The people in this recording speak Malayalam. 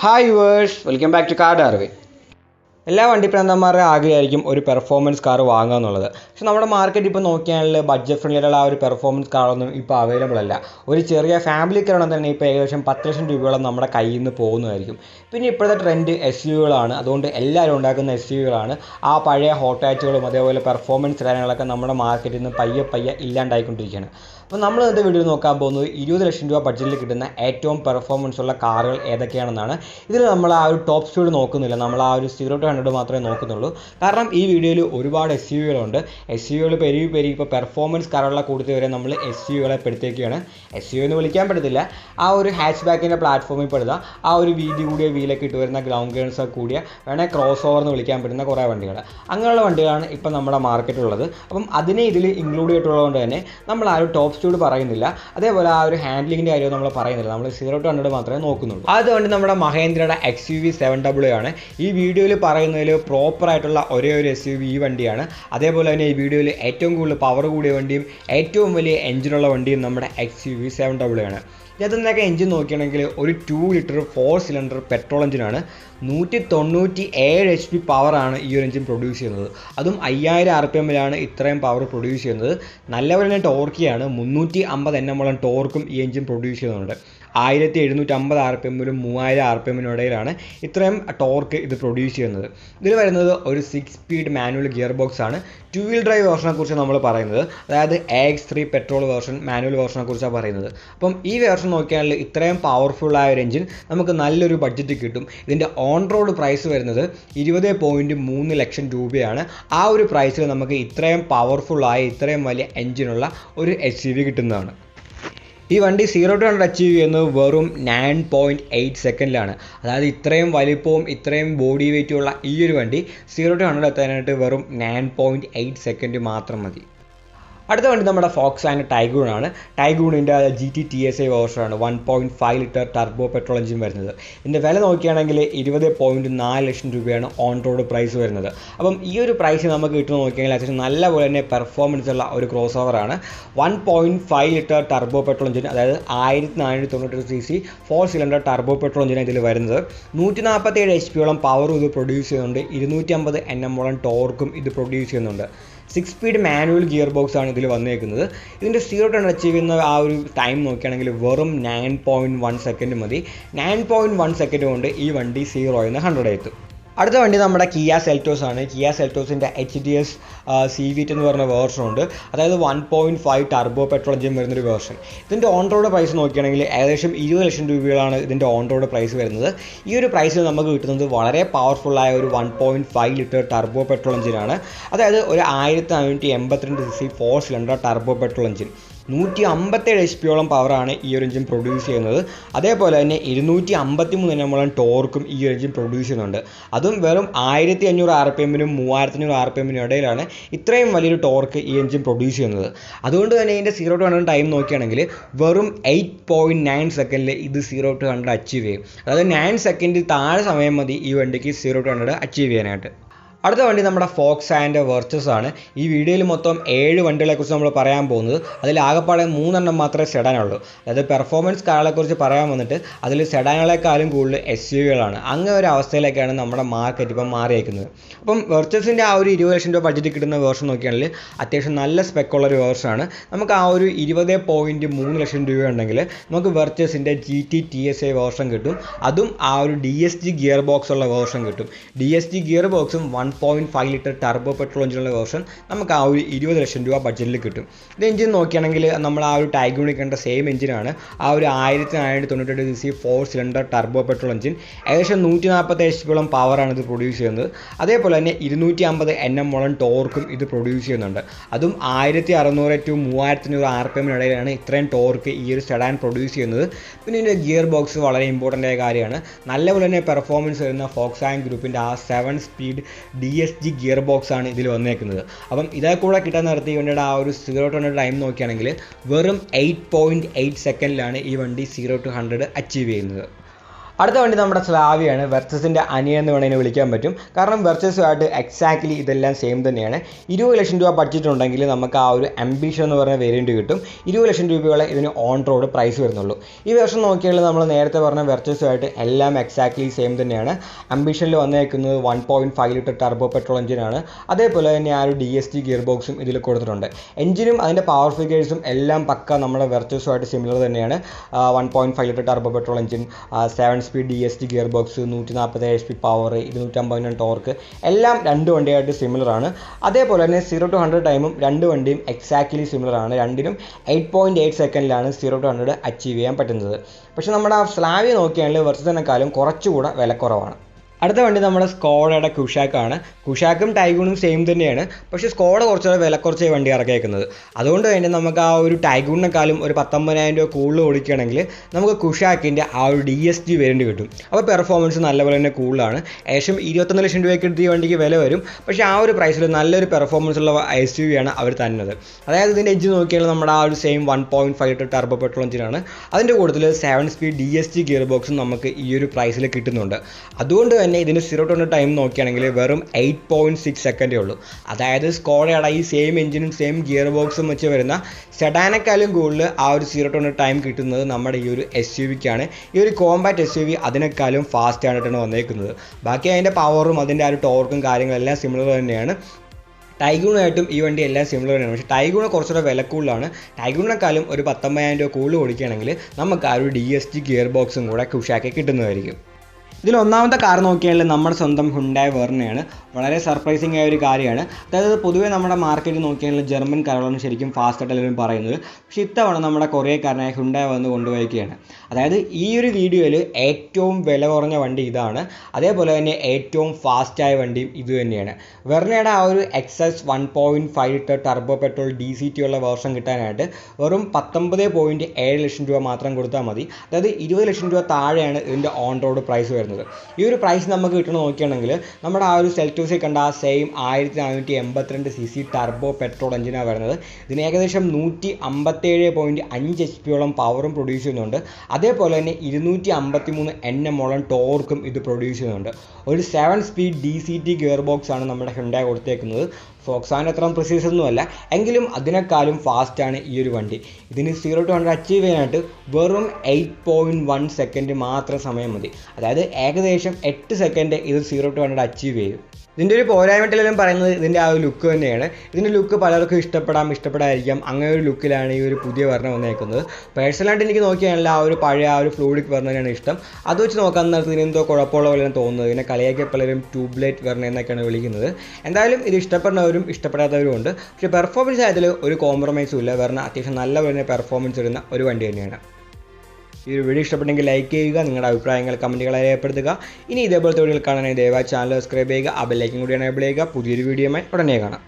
Hi viewers, welcome back to car Darwin. എല്ലാ വണ്ടിപ്രാന്തന്മാരുടെ ആഗ്രഹമായിരിക്കും ഒരു പെർഫോമൻസ് കാർ വാങ്ങുക എന്നുള്ളത്. പക്ഷെ നമ്മുടെ മാർക്കറ്റ് ഇപ്പോൾ നോക്കിയാണെങ്കിൽ ബഡ്ജറ്റ് ഫ്രണ്ട്ലിയുള്ള ആ ഒരു പെർഫോമൻസ് കാറൊന്നും ഇപ്പോൾ അവൈലബിൾ അല്ല. ഒരു ചെറിയ ഫാമിലി കാറാണെങ്കിൽ തന്നെ ഇപ്പോൾ ഏകദേശം 10 ലക്ഷം രൂപയോളം നമ്മുടെ കയ്യിൽ നിന്ന് പോകുന്നതായിരിക്കും. പിന്നെ ഇപ്പോഴത്തെ ട്രെൻഡ് SUVകളാണ്. അതുകൊണ്ട് എല്ലാവരും ഉണ്ടാക്കുന്ന SUVകളാണ്. ആ പഴയ ഹോട്ട് ഹാച്ചുകളും അതേപോലെ പെർഫോമൻസ് കാര്യങ്ങളൊക്കെ നമ്മുടെ മാർക്കറ്റിൽ നിന്ന് പയ്യെ ഇല്ലാണ്ടായിക്കൊണ്ടിരിക്കുകയാണ്. അപ്പോൾ നമ്മൾ ഇന്നത്തെ വീഡിയോ നോക്കാൻ പോകുന്നത് 20 ലക്ഷം രൂപ ബഡ്ജറ്റിൽ കിട്ടുന്ന ഏറ്റവും പെർഫോമൻസ് ഉള്ള കാറുകൾ ഏതൊക്കെയാണെന്നാണ്. ഇതിൽ നമ്മൾ ആ ഒരു ടോപ്പ് സ്പീഡ് നോക്കുന്നില്ല, നമ്മൾ ആ ഒരു 0 to 100 മാത്രമേ നോക്കുന്നുള്ളൂ. കാരണം ഈ വീഡിയോയിൽ ഒരുപാട് SUVകളുണ്ട്. SUVകൾ പെരുകി ഇപ്പോൾ പെർഫോമൻസ് കാറുകളെ കൂടുതൽ വരെ നമ്മൾ SUVകളെ പെടുത്തേക്കുകയാണ്. SUV എന്ന് വിളിക്കാൻ പറ്റത്തില്ല, ആ ഒരു ഹാച്ച് ബാക്കിൻ്റെ പ്ലാറ്റ്ഫോമിൽ പെടുക, ആ ഒരു വീതി കൂടിയ വീലൊക്കെ ഇട്ട് വരുന്ന ഗ്രൗണ്ട് ക്ലിയറൻസ് ഒക്കെ കൂടിയ വേണേൽ ക്രോസ് ഓവർ എന്ന് വിളിക്കാൻ പറ്റുന്ന കുറേ വണ്ടികൾ, അങ്ങനെയുള്ള വണ്ടികളാണ് ഇപ്പോൾ നമ്മുടെ മാർക്കറ്റിലുള്ളത്. അപ്പം അതിനെ ഇതിൽ ഇൻക്ലൂഡ് ചെയ്തിട്ടുള്ളതുകൊണ്ട് തന്നെ നമ്മൾ ആ ഒരു ടോപ്പ് സ്പീഡ് പറയുന്നില്ല, അതേപോലെ ആ ഒരു ഹാൻഡ്ലിങ്ങിൻ്റെ കാര്യവും നമ്മൾ പറയുന്നില്ല, നമ്മൾ 0 to 100 മാത്രമേ നോക്കുന്നുള്ളൂ. അതുകൊണ്ട് നമ്മുടെ മഹേന്ദ്രയുടെ XUV 700 ആണ് ഈ വീഡിയോയിൽ പറയുന്നതിൽ പ്രോപ്പറായിട്ടുള്ള ഒരേ ഒരു SUV ഈ വണ്ടിയാണ്. അതേപോലെ തന്നെ ഈ വീഡിയോയിൽ ഏറ്റവും കൂടുതൽ പവർ കൂടിയ വണ്ടിയും ഏറ്റവും വലിയ എഞ്ചിനുള്ള വണ്ടിയും നമ്മുടെ XUV 700 ആണ്. ഇതിനകത്തൊക്കെ എഞ്ചിൻ നോക്കുകയാണെങ്കിൽ ഒരു 2 ലിറ്റർ 4 സിലിണ്ടർ പെട്രോൾ എഞ്ചിനാണ്. 197 HP പവറാണ് ഈ ഒരു എഞ്ചിൻ പ്രൊഡ്യൂസ് ചെയ്യുന്നത്. അതും 5000 RPM ഇത്രയും പവർ പ്രൊഡ്യൂസ് ചെയ്യുന്നത്. നല്ലപോലെ തന്നെ ടോർക്കിയാണ്. 350 Nm ടോർക്കും ഈ എഞ്ചിൻ പ്രൊഡ്യൂസ് ചെയ്യുന്നുണ്ട്. 1750 RPM 3000 RPM ഇടയിലാണ് ഇത്രയും ടോർക്ക് ഇത് പ്രൊഡ്യൂസ് ചെയ്യുന്നത്. ഇതിൽ വരുന്നത് ഒരു 6 സ്പീഡ് മാനുവൽ ഗിയർ ബോക്സ് ആണ്. 2 വീൽ ഡ്രൈവ് വേർഷനെ കുറിച്ച് നമ്മൾ പറയുന്നത്, അതായത് AX3 പെട്രോൾ വേർഷൻ മാനുവൽ വേർഷനെ കുറിച്ചാണ് പറയുന്നത്. അപ്പം ഈ വേർഷൻ നോക്കിയാൽ ഇത്രയും പവർഫുള്ളായ ഒരു എഞ്ചിൻ നമുക്ക് നല്ലൊരു ബഡ്ജറ്റ് കിട്ടും. ഇതിൻ്റെ ഓൺ റോഡ് പ്രൈസ് വരുന്നത് 20.3 ലക്ഷം രൂപയാണ്. ആ ഒരു പ്രൈസിൽ നമുക്ക് ഇത്രയും പവർഫുള്ളായ ഇത്രയും വലിയ എഞ്ചിനുള്ള ഒരു SUV കിട്ടുന്നതാണ്. ഈ വണ്ടി 0 to 100 അച്ചീവ് ചെയ്യുന്നത് വെറും 9.8 സെക്കൻഡിലാണ്. അതായത് ഇത്രയും വലിപ്പവും ഇത്രയും ബോഡി വെയ്റ്റുള്ള ഈ ഒരു വണ്ടി 0 to 100 എത്താനായിട്ട് വെറും 9.8 സെക്കൻഡ് മാത്രം മതി. അടുത്ത വണ്ടി നമ്മുടെ ഫോക്സ്വാഗൺ ടൈഗൂൺ ആണ്. ടൈഗൂണിൻ്റെ GT TSI വേർഷനാണ്. 1.5 litre turbo petrol engine വരുന്നത്. ഇതിൻ്റെ വില നോക്കുകയാണെങ്കിൽ 20.4 ലക്ഷം രൂപയാണ് ഓൺ റോഡ് പ്രൈസ് വരുന്നത്. അപ്പം ഈ ഒരു പ്രൈസ് നമുക്ക് കിട്ടുന്ന നോക്കിയാൽ അത്യാവശ്യം നല്ലപോലെ തന്നെ പെർഫോമൻസ് ഉള്ള ഒരു ക്രോസ് ഓവറാണ്. 1.5 ലിറ്റർ ടർബോ പെട്രോൾ എഞ്ചിൻ, അതായത് 1498 cc 4 സിലിണ്ടർ ടർബോ പെട്രോൾ എഞ്ചിനാണ് ഇതിൽ വരുന്നത്. 147 HP പവറും ഇത് പ്രൊഡ്യൂസ് ചെയ്യുന്നുണ്ട്. 250 Nm ടോർക്കും ഇത് പ്രൊഡ്യൂസ് ചെയ്യുന്നുണ്ട്. 6 സ്പീഡ് മാനുവൽ ഗിയർ ബോക്സ് ആണ് ഇതിൽ വന്നേക്കുന്നത്. ഇതിൻ്റെ 0 to 100 അച്ചീവ് ചെയ്യുന്ന ആ ഒരു ടൈം നോക്കുകയാണെങ്കിൽ വെറും 9.1 സെക്കൻഡ് മതി. 9.1 സെക്കൻഡ് കൊണ്ട് ഈ വണ്ടി 0 നിന്ന് 100 എത്തും. അടുത്ത വണ്ടി നമ്മുടെ കിയ സെൽറ്റോസ് ആണ്. കിയ സെൽറ്റോസിൻ്റെ HDS CV8 എന്ന് പറഞ്ഞ വേർഷനുണ്ട്. അതായത് 1.5 ടർബോ പെട്രോൾ എഞ്ചിൻ വരുന്നൊരു വേർഷൻ. ഇതിൻ്റെ ഓൺ റോഡ് പ്രൈസ് നോക്കുകയാണെങ്കിൽ ഏകദേശം 20 ലക്ഷം രൂപയാണ് ഇതിൻ്റെ ഓൺ റോഡ് പ്രൈസ് വരുന്നത്. ഈ ഒരു പ്രൈസിൽ നമുക്ക് കിട്ടുന്നത് വളരെ പവർഫുള്ളായ ഒരു 1.5 ലിറ്റർ ടർബോ പെട്രോൾ എഞ്ചിനാണ്. അതായത് ഒരു 1582 cc 4 cylinder turbo petrol engine. 157 HP പവറാണ് ഈ ഒരു എഞ്ചിൻ പ്രൊഡ്യൂസ് ചെയ്യുന്നത്. അതേപോലെ തന്നെ 253 Nm ടോർക്കും ഈ ഒരു എഞ്ചിൻ പ്രൊഡ്യൂസ് ചെയ്യുന്നുണ്ട്. അതും വെറും 1500 RPM 3500 RPM ഇടയിലാണ് ഇത്രയും വലിയൊരു ടോർക്ക് ഈ എഞ്ചിൻ പ്രൊഡ്യൂസ് ചെയ്യുന്നത്. അതുകൊണ്ട് തന്നെ ഇതിൻ്റെ 0 to 100 ടൈം നോക്കുകയാണെങ്കിൽ വെറും 8.9 സെക്കൻഡിൽ ഇത് 0 to 100 അച്ചീവ് ചെയ്യും. അതായത് 9 സെക്കൻഡിൽ താഴെ സമയം മതി ഈ വണ്ടിക്ക് 0 to 100 അച്ചീവ് ചെയ്യാനായിട്ട്. അടുത്ത വണ്ടി നമ്മുടെ ഫോക്സ്വാഗൺ വെർച്ചസ് ആണ്. ഈ വീഡിയോയിൽ മൊത്തം 7 വണ്ടികളെക്കുറിച്ച് നമ്മൾ പറയാൻ പോകുന്നത്. അതിൽ ആകെപ്പാടെ 3 മാത്രമേ സെഡാനുള്ളൂ. അതായത് പെർഫോമൻസ് കാറുകളെക്കുറിച്ച് പറയാൻ വന്നിട്ട് അതിൽ സെഡാനുകളെക്കാളും കൂടുതൽ SUVകളാണ്. അങ്ങനെ ഒരു അവസ്ഥയിലേക്കാണ് നമ്മുടെ മാർക്കറ്റ് ഇപ്പം മാറിയേക്കുന്നത്. അപ്പം വെർച്ചസിൻ്റെ ആ ഒരു 20 ലക്ഷം രൂപ ബഡ്ജറ്റ് കിട്ടുന്ന വേർഷൻ നോക്കിയാണെങ്കിൽ അത്യാവശ്യം നല്ല സ്പെക്കുള്ളൊരു വേർഷനാണ്. നമുക്ക് ആ ഒരു 20.3 ലക്ഷം രൂപ ഉണ്ടെങ്കിൽ നമുക്ക് വെർച്ചസിൻ്റെ GT TSI വേർഷൻ കിട്ടും. അതും ആ ഒരു DSG ഗിയർ ബോക്സ് ഉള്ള വേർഷൻ കിട്ടും. DSG ഗിയർ ബോക്സും 1.5 ലിറ്റർ ടർബോ പെട്രോൾ എഞ്ചിനുള്ള വേർഷൻ നമുക്ക് ആ ഒരു 20 ലക്ഷം രൂപ ബഡ്ജറ്റിൽ കിട്ടും. ഇത് എഞ്ചിൻ നോക്കുകയാണെങ്കിൽ നമ്മൾ ആ ഒരു ടൈഗൂണിൽ കണ്ട സെയിം എഞ്ചിനാണ്. ആ ഒരു 1498 cc 4 cylinder turbo petrol engine. ഏകദേശം 147 HP പവറാണ് ഇത് പ്രൊഡ്യൂസ് ചെയ്യുന്നത്. അതേപോലെ തന്നെ 250 Nm ടോർക്കും ഇത് പ്രൊഡ്യൂസ് ചെയ്യുന്നുണ്ട്. അതും 1600 to 3500 RPM ഇടയിലാണ് ഇത്രയും ടോർക്ക് ഈ ഒരു സെഡാൻ പ്രൊഡ്യൂസ് ചെയ്യുന്നത്. പിന്നെ ഇതിൻ്റെ ഗിയർ ബോക്സ് വളരെ ഇമ്പോർട്ടൻ്റ് ആയ കാര്യമാണ്. നല്ലപോലെ തന്നെ പെർഫോമൻസ് വരുന്ന ഫോക്സ്വാഗൺ ഗ്രൂപ്പിൻ്റെ ആ 7 സ്പീഡ് DSG ഗിയർ ബോക്സ് ആണ് ഇതിൽ വന്നേക്കുന്നത്. അപ്പം ഇതേ കൂടെ കിട്ടാൻ നിർത്തി വണ്ടിയുടെ ആ ഒരു 0 to 100 ടൈം നോക്കുകയാണെങ്കിൽ വെറും 8.8 സെക്കൻഡിലാണ് ഈ വണ്ടി 0 to 100 അച്ചീവ് ചെയ്യുന്നത്. അടുത്ത വണ്ടി നമ്മുടെ സ്ലാവിയാണ്. വെർച്ചസിൻ്റെ അനിയൻ എന്ന് വേണമെങ്കിൽ വിളിക്കാൻ പറ്റും. കാരണം വെർച്ചസുമായിട്ട് എക്സാക്ട്ലി ഇതെല്ലാം സെയിം തന്നെയാണ്. 20 ലക്ഷം രൂപ ബഡ്ജറ്റ് ഉണ്ടെങ്കിൽ നമുക്ക് ആ ഒരു അംബിഷൻ എന്ന് പറഞ്ഞ വേരിയൻറ്റ് കിട്ടും. 20 ലക്ഷം രൂപയോളം ഇതിന് ഓൺ റോഡ് പ്രൈസ് വരുന്നുള്ളൂ. ഈ വർഷം നോക്കിയാൽ നമ്മൾ നേരത്തെ പറഞ്ഞ വെർച്ചസുമായിട്ട് എല്ലാം എക്സാക്ട്ലി സെയിം തന്നെയാണ്. അംബിഷനിൽ വന്നേക്കുന്നത് 1.5 ലിറ്റർ ടർബോ പെട്രോൾ എഞ്ചിനാണ്. അതേപോലെ തന്നെ ആ ഒരു DSG ഗിയർ ബോക്സും ഇതിൽ കൊടുത്തിട്ടുണ്ട്. എഞ്ചിനും അതിൻ്റെ പവർ ഫിഗേഴ്സും എല്ലാം പക്ക നമ്മുടെ വെർച്ചസുമായിട്ട് സിമിലർ തന്നെയാണ്. 1.5 litre turbo petrol engine, 7 speed DSG gear box, 147 HP power, 250 torque, എല്ലാം രണ്ട് വണ്ടിയായിട്ട് സിമിലർ ആണ്. അതേപോലെ തന്നെ 0 to 100 ടൈമും രണ്ട് വണ്ടിയും എക്സാക്ട്ലി സിമിലർ ആണ്. രണ്ടിനും 8.8 സെക്കൻഡിലാണ് 0 to 100 അച്ചീവ് ചെയ്യാൻ പറ്റുന്നത്. പക്ഷേ നമ്മുടെ സ്ലാവിയ നോക്കിയാണെങ്കിൽ വെർച്ചസിനെക്കാളും കുറച്ചുകൂടെ വിലക്കുറവാണ്. അടുത്ത വണ്ടി നമ്മുടെ സ്കോഡയുടെ കുഷാക്കാണ്. കുഷാക്കും ടൈഗൂണും സെയിം തന്നെയാണ്. പക്ഷേ സ്കോഡ കുറച്ചുകൂടെ വില കുറച്ച് വണ്ടി ഇറക്കിയേക്കുന്നത്. അതുകൊണ്ട് തന്നെ നമുക്ക് ആ ഒരു ടൈഗൂണിനെക്കാളും ഒരു 19,000 രൂപ കൂടുതൽ ഓടിക്കുകയാണെങ്കിൽ നമുക്ക് കുഷാക്കിൻ്റെ ആ ഒരു DSG വേരിയൻറ്റ് കിട്ടും. അപ്പോൾ പെർഫോമൻസ് നല്ലപോലെ തന്നെ കൂടുതലാണ്. ഏകദേശം 21 ലക്ഷം രൂപയ്ക്ക് എടുത്ത് ഈ വണ്ടിക്ക് വില വരും. പക്ഷേ ആ ഒരു പ്രൈസിൽ നല്ലൊരു പെർഫോമൻസ് ഉള്ള SUV ആണ് അവർ തന്നത്. അതായത് ഇതിൻ്റെ എഞ്ചിൻ നോക്കിയാൽ നമ്മുടെ ആ ഒരു സെയിം 1.5 ലിറ്റർ ടർബോ പെട്രോൾ എഞ്ചിനാണ്. അതിൻ്റെ കൂടുതൽ 7 സ്പീഡ് DSG ഗിയർ ബോക്സും നമുക്ക് ഈ ഒരു പ്രൈസിൽ കിട്ടുന്നുണ്ട്. അതുകൊണ്ട് തന്നെ ഇതിന് 0 to 100 ടൈം നോക്കുകയാണെങ്കിൽ വെറും 8.6 സെക്കൻഡേ ഉള്ളൂ. അതായത് സ്കോഡയുടെ ഈ സെയിം എഞ്ചിനും സെയിം ഗിയർ ബോക്സും വെച്ച് വരുന്ന സെഡാനേക്കാളും കൂടുതൽ ആ ഒരു 0 to 100 ടൈം കിട്ടുന്നത് നമ്മുടെ ഈ ഒരു SUVക്കാണ്. ഈ ഒരു കോമ്പാക്ട് SUV അതിനേക്കാളും ഫാസ്റ്റ് ആയിട്ടാണ് വന്നേക്കുന്നത്. ബാക്കി അതിൻ്റെ പവറും അതിൻ്റെ ആ ഒരു ടോർക്കും കാര്യങ്ങളെല്ലാം സിമിലർ തന്നെയാണ്. ടൈഗൂണായിട്ടും ഈ വണ്ടി എല്ലാം സിമിലർ തന്നെയാണ്. പക്ഷേ ടൈഗൂണ് കുറച്ചുകൂടെ വില കൂടുതലാണ്. ടൈഗൂണിനെക്കാളും ഒരു 19,000 രൂപ കൂടുതൽ ഓടിക്കുകയാണെങ്കിൽ നമുക്ക് ആ ഒരു DSG ഗിയർ ബോക്സും കൂടെ കുഷാക്കി കിട്ടുന്നതായിരിക്കും. ഇതിൽ ഒന്നാമത്തെ കാർ നോക്കിയാൽ നമ്മുടെ സ്വന്തം ഹുണ്ടായ് വെർണയാണ്. വളരെ സർപ്രൈസിംഗ് ആയ ഒരു കാര്യമാണ്. അതായത് പൊതുവേ നമ്മുടെ മാർക്കറ്റിൽ നോക്കിയാൽ ജർമ്മൻ കാറുകളാണ് ശരിക്കും ഫാസ്റ്റ് ആയിട്ട് എല്ലാവരും പറയുന്നത്. പക്ഷേ ഇത്തവണ നമ്മുടെ കൊറിയക്കാരനായ ഹുണ്ടായ് വന്ന് കൊണ്ടുപോയിരിക്കുകയാണ്. അതായത് ഈ ഒരു വീഡിയോയിൽ ഏറ്റവും വില കുറഞ്ഞ വണ്ടി ഇതാണ്. അതേപോലെ തന്നെ ഏറ്റവും ഫാസ്റ്റായ വണ്ടിയും ഇത് തന്നെയാണ്. വെർണയുടെ ആ ഒരു XS 1.5 litre turbo petrol DCT ഉള്ള വേർഷൻ കിട്ടാനായിട്ട് വെറും 19.7 ലക്ഷം രൂപ മാത്രം കൊടുത്താൽ മതി. അതായത് 20 ലക്ഷം രൂപ താഴെയാണ് ഇതിൻ്റെ ഓൺ റോഡ് പ്രൈസ് വരുന്നത്. ഈ ഒരു പ്രൈസ് നമുക്ക് കിട്ടണം നോക്കുകയാണെങ്കിൽ നമ്മുടെ ആ ഒരു സെൽറ്റോസിൽ കണ്ട ആ സെയിം 1482 cc ടർബോ പെട്രോൾ എഞ്ചിനാണ് വരുന്നത്. ഇതിന് ഏകദേശം 157.5 HP പവറും പ്രൊഡ്യൂസ് ചെയ്യുന്നുണ്ട്. അതേപോലെ തന്നെ 253 Nm ടോർക്കും ഇത് പ്രൊഡ്യൂസ് ചെയ്യുന്നുണ്ട്. ഒരു 7 സ്പീഡ് DCT ഗിയർ ബോക്സ് ആണ് നമ്മുടെ ഹുണ്ടായ് കൊടുത്തേക്കുന്നത്. ഫോക്സാൻ അത്ര പ്രിസീസ് ഒന്നുമല്ല, എങ്കിലും അതിനേക്കാളും ഫാസ്റ്റാണ് ഈ ഒരു വണ്ടി. ഇതിന് 0 to 100 അച്ചീവ് ചെയ്യാനായിട്ട് വെറും 8.1 സെക്കൻഡ് മാത്രം സമയം മതി. അതായത് ഏകദേശം 8 സെക്കൻഡ് ഇത് 0 to 100 അച്ചീവ് ചെയ്യും. ഇതിൻ്റെ ഒരു പോരായ്മയിട്ടെല്ലാം പറയുന്നത് ഇതിൻ്റെ ആ ഒരു ലുക്ക് തന്നെയാണ്. ഇതിൻ്റെ ലുക്ക് പലർക്കും ഇഷ്ടപ്പെടാതിരിക്കാം. അങ്ങനെ ഒരു ലുക്കിലാണ് ഈ ഒരു പുതിയ വെർണ വന്നേക്കുന്നത്. പേഴ്സണലായിട്ട് എനിക്ക് നോക്കിയാൽ ആ ഒരു പഴയ ആ ഒരു ഫ്ലൂയിഡിക് വെർണയാണ് ഇഷ്ടം. അത് വെച്ച് നോക്കാൻ നേരത്ത് ഇതിനെന്തോ കുഴപ്പമുള്ള പോലെയാണ് തോന്നുന്നത്. ഇതിനെ കളിയാക്കിയ പലരും ട്യൂബ്ലൈറ്റ് വെർണ എന്നൊക്കെയാണ് വിളിക്കുന്നത്. എന്തായാലും ഇത് ഇഷ്ടപ്പെടുന്നവരും ഇഷ്ടപ്പെടാത്തവരും ഉണ്ട്. പക്ഷേ പെർഫോമൻസ് ആയതിൽ ഒരു കോംപ്രമൈസും ഇല്ല. വെർണ അത്യാവശ്യം നല്ല പോലെ പെർഫോമൻസ് വരുന്ന ഒരു വണ്ടി തന്നെയാണ്. ഈ ഒരു വീഡിയോ ഇഷ്ടപ്പെട്ടെങ്കിൽ ലൈക്ക് ചെയ്യുക, നിങ്ങളുടെ അഭിപ്രായങ്ങൾ കമൻറ്റുകളായി രേഖപ്പെടുത്തുക. ഇനി ഇതേപോലത്തെ വീഡിയോകൾ കാണാനായി ദയവായി ചാനൽ സബ്സ്ക്രൈബ് ചെയ്യുക, ആ ബെൽ ഐക്കൺ കൂടി എനേബിൾ ചെയ്യുക. പുതിയൊരു വീഡിയോയുമായി ഉടനെ കാണാം.